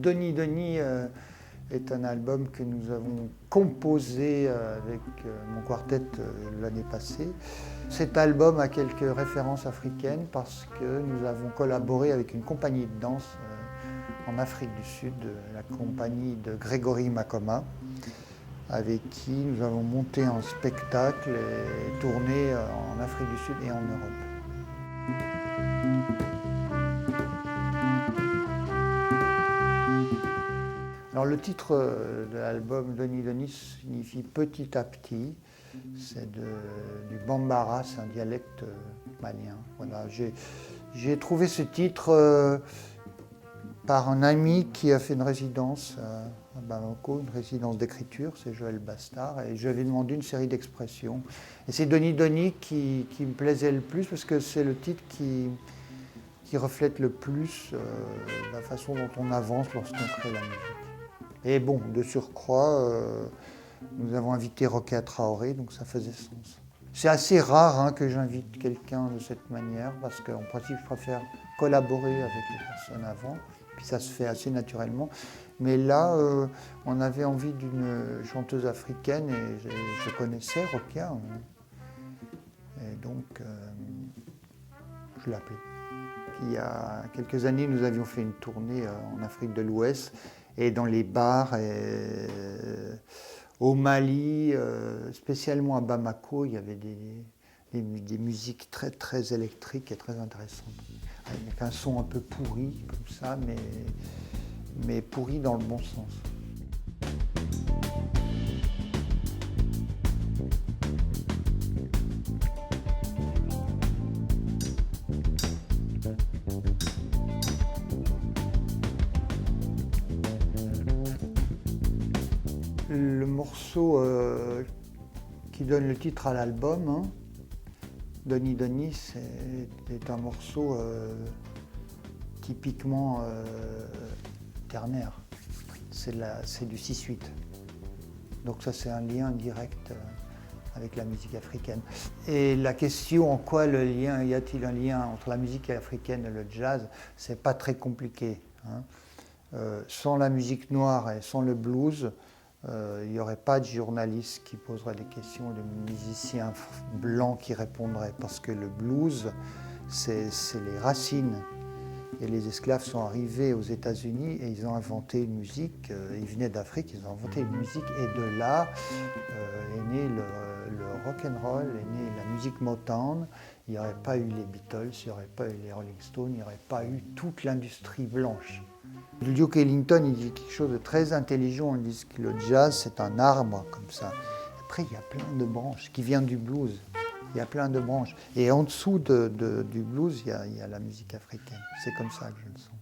Donny Donny est un album que nous avons composé avec mon quartet l'année passée. Cet album a quelques références africaines parce que nous avons collaboré avec une compagnie de danse en Afrique du Sud, la compagnie de Grégory Makoma, avec qui nous avons monté un spectacle et tourné en Afrique du Sud et en Europe. Alors le titre de l'album Donny Donny signifie petit à petit. C'est du Bambara, c'est un dialecte malien. Voilà, j'ai trouvé ce titre par un ami qui a fait une résidence à Bamako, une résidence d'écriture, c'est Joël Bastard, et je lui avais demandé une série d'expressions. Et c'est Donny Donny qui me plaisait le plus parce que c'est le titre qui reflète le plus la façon dont on avance lorsqu'on crée la musique. Et bon, de surcroît, nous avons invité Rokia Traoré, donc ça faisait sens. C'est assez rare que j'invite quelqu'un de cette manière, parce qu'en principe, je préfère collaborer avec les personnes avant, puis ça se fait assez naturellement. Mais là, on avait envie d'une chanteuse africaine, et je connaissais Rokia, et donc je l'ai appelée. Il y a quelques années, nous avions fait une tournée en Afrique de l'Ouest, et dans les bars, au Mali, spécialement à Bamako, il y avait des musiques très, très électriques et très intéressantes. Avec un son un peu pourri, comme ça, mais pourri dans le bon sens. Le morceau qui donne le titre à l'album, Donny Donny, c'est un morceau typiquement ternaire. C'est du 6/8. Donc ça, c'est un lien direct avec la musique africaine. Et la question, en quoi y a-t-il un lien entre la musique africaine et le jazz, c'est pas très compliqué. Sans la musique noire et sans le blues, il n'y aurait pas de journalistes qui poseraient des questions, de musiciens blancs qui répondraient, parce que le blues, c'est les racines. Et les esclaves sont arrivés aux États-Unis et ils ont inventé une musique, ils venaient d'Afrique, ils ont inventé une musique, et de là est né le rock'n'roll, est née la musique Motown. Il n'y aurait pas eu les Beatles, il n'y aurait pas eu les Rolling Stones, il n'y aurait pas eu toute l'industrie blanche. Duke Ellington, il dit quelque chose de très intelligent, il dit que le jazz, c'est un arbre comme ça. Après, il y a plein de branches qui viennent du blues. Il y a plein de branches. Et en dessous du blues, il y a la musique africaine. C'est comme ça que je le sens.